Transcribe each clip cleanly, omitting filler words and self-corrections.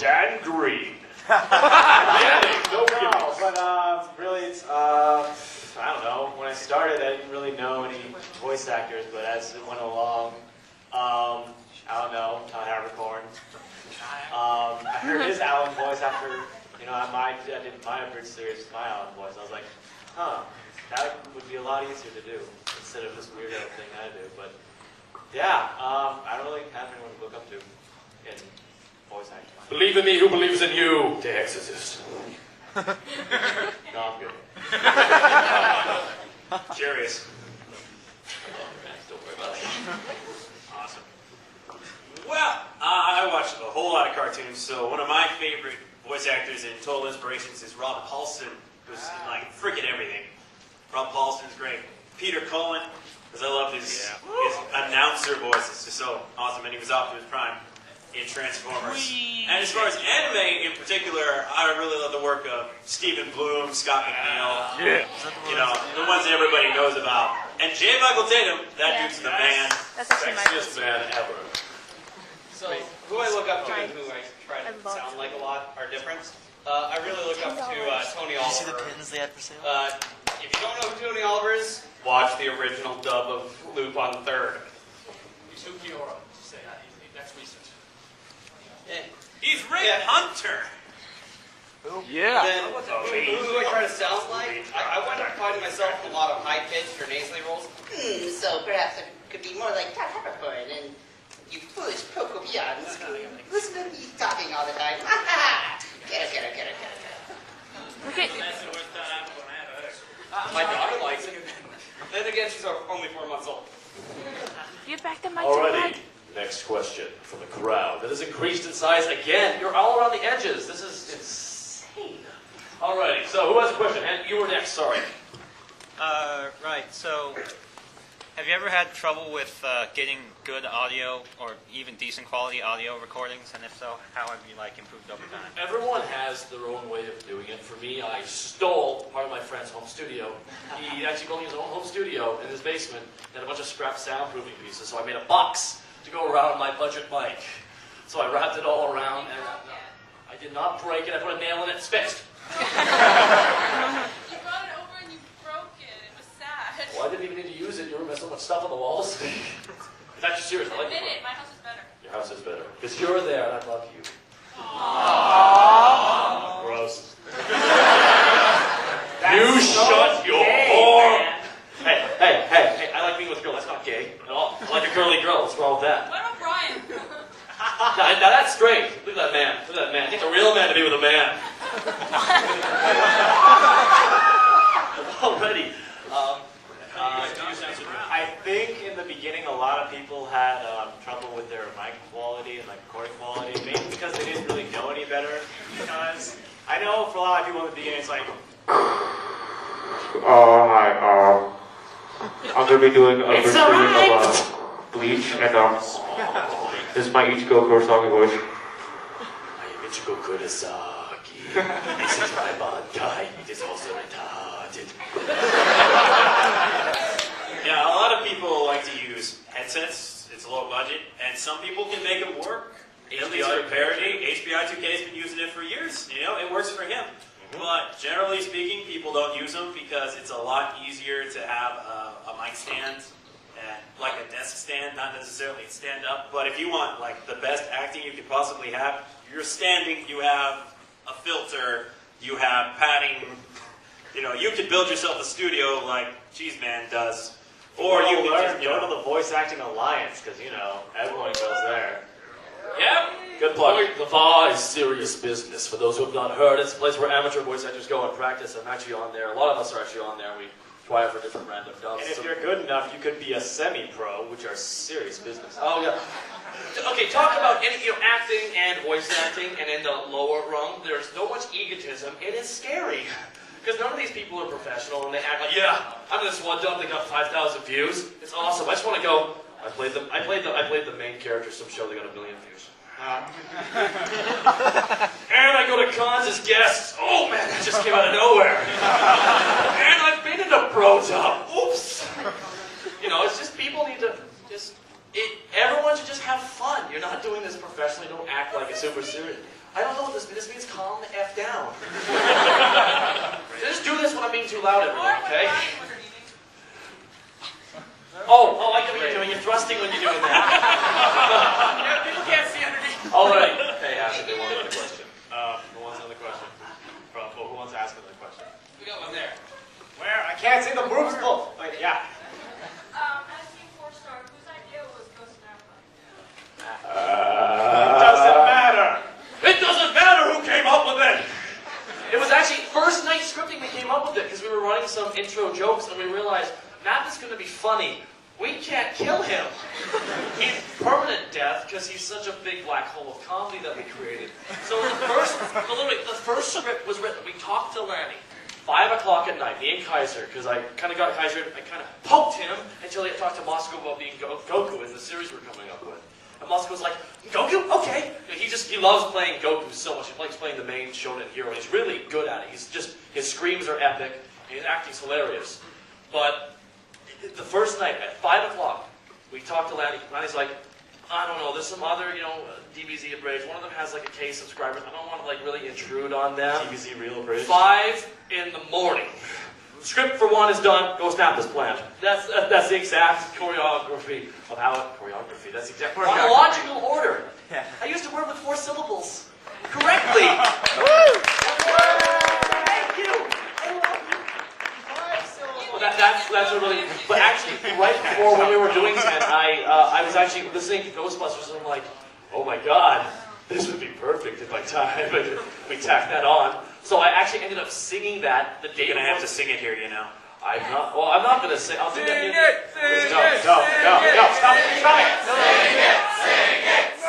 Dan Green. No, but really, it's, I don't know. When I started, I didn't really know any voice actors, but as it went along, I don't know, Havercorn. I heard his Alan voice after, you know, I did my Abridged series with my Alan voice. I was like, huh, that would be a lot easier to do instead of this weirdo thing I do. But yeah, I don't really have anyone to look up to in voice acting. Believe in me who believes in you, Tehexorcist. No, I'm good. Curious. Don't worry about it. Awesome. Well, I watched a whole lot of cartoons, so one of my favorite voice actors in Total Inspirations is Rob Paulson, who's in like freaking everything. Rob Paulson's great. Peter Cullen, because I love his announcer voice. It's just so awesome, and he was off to his prime in Transformers. And as far as anime in particular, I really love the work of Stephen Bloom, Scott McNeil, you know, the ones that everybody knows about. And J. Michael Tatum, that dude's the man. That's actually my Sexiest man ever. So, who I look up to and who I try to sound like a lot are different. I really look up to Tony Oliver. You see the pins they had for sale? If you don't know who Tony Oliver is, watch the original dub of Loop on the Third. Kiora, say next research. Yeah. He's Rick Hunter. Yeah. Then, who do I try to sound like? I wind up finding myself in a lot of high-pitched or nasally roles. So perhaps I could be more like Todd Havercorn and you foolish Prokopians who listen to me talking all the time. Get it. Okay. My daughter likes it. Then again, she's only 4 months old. Get back the mic. Alrighty, next question from the crowd that has increased in size again. You're all around the edges. This is insane. Alrighty, so who has a question? And you were next, sorry. Right, so have you ever had trouble with getting good audio or even decent quality audio recordings? And if so, how have you improved over time? Everyone has their own way of doing it. For me, I stole part of my friend's home studio. He actually built his own home studio in his basement and a bunch of scrap soundproofing pieces. So I made a box to go around my budget mic. So I wrapped it all around and I did not break it. I put a nail in it. It's fixed. You brought it over and you broke it. It was sad. Well, I didn't even need to use it. You were so much stuff on the walls. That's just serious. I like Admit it. My house is better. Your house is better. Because you're there and I love you. Aww. Gross. You shut your whore. Hey, I like being with a girl. That's not gay at all. I like a girly girl. What's wrong with that? What about Brian? Now that's straight. Look at that man. Look at that man. Get a real man to be with a man. Already. I think in the beginning a lot of people had trouble with their mic quality and recording quality, maybe because they didn't really know any better. Because I know for a lot of people in the beginning it's like, hi, I'm going to be doing a version of Bleach, and this is my Ichigo Kurosaki voice. I am Ichigo Kurosaki. This is my bad guy. It is also retarded. Yeah, a lot of people like to use headsets. It's low budget, and some people can make them work. At least for parody, HBI 2K has been using it for years. You know, it works for him. But generally speaking, people don't use them because it's a lot easier to have a mic stand, and like a desk stand, not necessarily stand up. But if you want the best acting you could possibly have, you're standing. You have a filter. You have padding. You know, you could build yourself a studio like Cheese Man does. Or you can just go to the Voice Acting Alliance, because, you know, everyone goes there. Yep. Good plug. The VAR is serious business. For those who have not heard, it's a place where amateur voice actors go and practice. I'm actually on there. A lot of us are actually on there. We try out for different random dubs. And if you're good enough, you could be a semi-pro, which are serious business. Oh, yeah. Okay, talk about acting and voice acting, and in the lower rung, there's no much egotism. It is scary. Because none of these people are professional, and they act like, yeah, I'm in this one dub that got 5,000 views. It's awesome. I just want to go. I played the main character of some show that got 1 million views. And I go to cons as guests. Oh man, that just came out of nowhere. And I've been in a pro dub. Oops. You know, it's just people need to everyone should just have fun. You're not doing this professionally. Don't act like it's super serious. I don't know what this means. This means calm the F down. Just do this when I'm being too loud, everyone, okay? Oh, I get what you're doing. You're thrusting when you're doing that. Yeah, people can't see underneath. All right. Hey, ask if they want another question. Who wants another question? Who wants to ask another question? We got one there. Where? I can't see the boobs full. Wait, yeah. As TeamFourStar, whose idea was Ghost Napa? It doesn't matter. It doesn't matter who came up with it. It was actually first night scripting we came up with it because we were running some intro jokes and we realized Nap is going to be funny. We can't kill him. He's permanent death because he's such a big black hole of comedy that we created. So the first script was written. We talked to Lanny. 5 o'clock at night, me and Kaiser, because I kind of got Kaiser, I kind of poked him until he talked to Moscow about being Goku in the series we're coming up with. And Moscow was like, Goku? Okay. He loves playing Goku so much. He likes playing the main shonen hero. He's really good at it. His screams are epic, and his acting's hilarious. But the first night, at 5 o'clock, we talked to Lanny. Lanny's like, I don't know, there's some other, DBZ Abridged. One of them has like a K subscribers. I don't want to like really intrude on them. DBZ Real Abridged. 5 in the morning. Script for 1 is done. Go snap this plant. That's the exact choreography of how it. Choreography. That's the exact chronological order. Yeah. I used to word with 4 syllables correctly. Thank you. I love you. 5 syllables. That's a really. But actually, right before when we were doing 10, I was actually listening to Ghostbusters and I'm like, oh my god, this would be perfect if we tack that on. So I actually ended up singing that the day. You're gonna have to sing it here, I'm not gonna sing. I'll do that. Sing it, sing No, it, no, sing no, it, no, stop it, stop it. Sing it, sing it,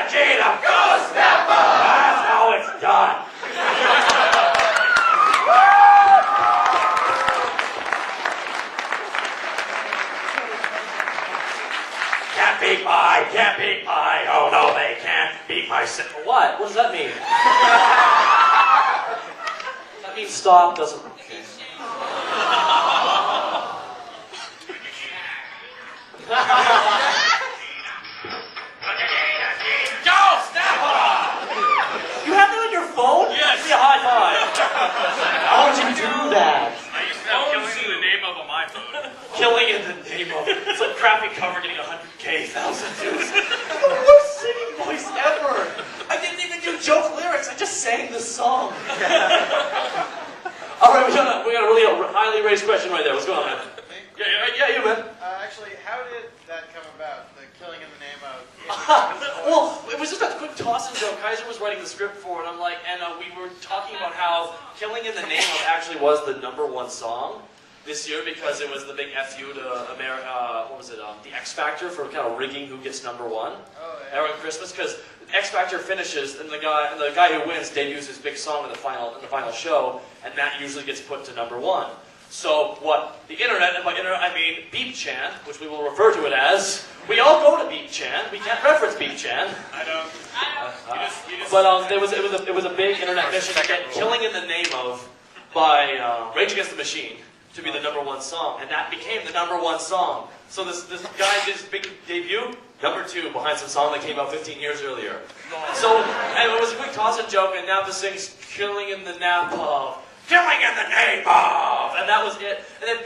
Jada, go step up. That's how it's done. Can't beat my, oh no, they can't beat my sin. What? What does that mean? That means stop, doesn't. Okay. Go, snap on! You have that on your phone? Yes. Give me a high five. How would you do that? I used to have Killing in the Name of on my phone. Killing in the name of some crappy cover getting 100,000 views. The worst singing voice ever. I didn't even do joke lyrics. I just sang the song. All right, we got a really highly raised question right there. What's going on, man? Yeah, you, man. Actually, how did that come about? The killing in the name of... Well, it was just a quick toss-in joke. Kaiser was writing the script for it. We were talking about how Killing in the Name of actually was the #1 song this year because it was the big FU to America, the X Factor for kind of rigging who gets #1. Oh, yeah. Around Christmas, because X Factor finishes and the guy who wins debuts his big song in the final show, and that usually gets put to #1. So what the internet, and by internet I mean Beep Chan, which we will refer to it as. We all go to Beep Chan. We can't reference Beep Chan. I know. But it was a big internet mission to get "Killing in the Name of" by Rage Against the Machine to be the #1 song, and that became the #1 song. So this guy did his big debut, #2 behind some song that came out 15 years earlier. So and it was a quick toss-in joke, and Napa sings "Killing in the Name of." Killing in the Name of! And that was it. And then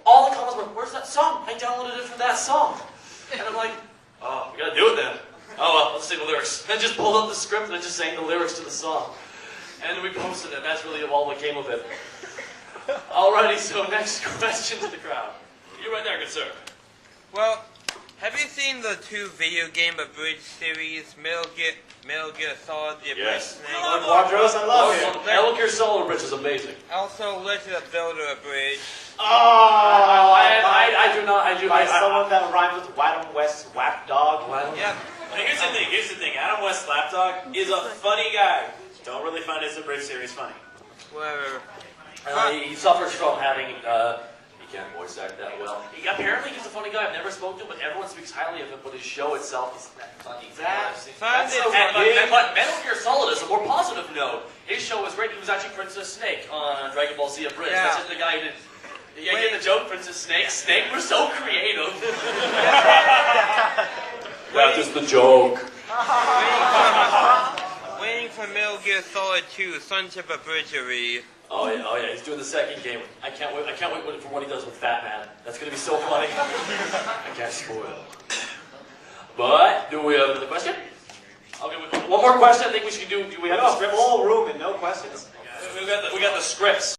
all the comments were, where's that song? I downloaded it from that song. And I'm like, oh, we gotta do it then. Oh well, let's sing the lyrics. And just pulled up the script and I just sang the lyrics to the song. And we posted it. That's really all that came of it. Alrighty, so next question to the crowd. You right there, good sir. Well, have you seen the 2 video game Abridged series, Metal Gear Solid, the Yes. Abridged thing? Lord Quadros, I love it. Metal Gear Solid Abridged is amazing. Also, Legend of Zelda Abridged. Oh, I do not. By someone that rhymes with Wadham West Whack Dog. Yeah. Here's the thing. Adam West Lapdog is a funny guy. Don't really find his Abridged series funny. Whatever. He suffers from having, he can't voice act that well. Apparently he's a funny guy. I've never spoken to him, but everyone speaks highly of him. But his show itself isn't that funny. That's so funny. But Metal Gear Solid is a more positive note. His show was great. He was actually Princess Snake on Dragon Ball Z Abridged. Yeah. That's just the guy who did. Yeah, get the joke, Princess Snake. Snake was so creative. That is the joke. Waiting for Metal Gear Solid 2, Sons of Abridgery. Oh yeah, he's doing the second game. I can't wait for what he does with Fat Man. That's gonna be so funny. I can't spoil. But do we have another question? Okay, one more question. I think we should do. Do we have the scripts? Whole room and no questions. We got the scripts.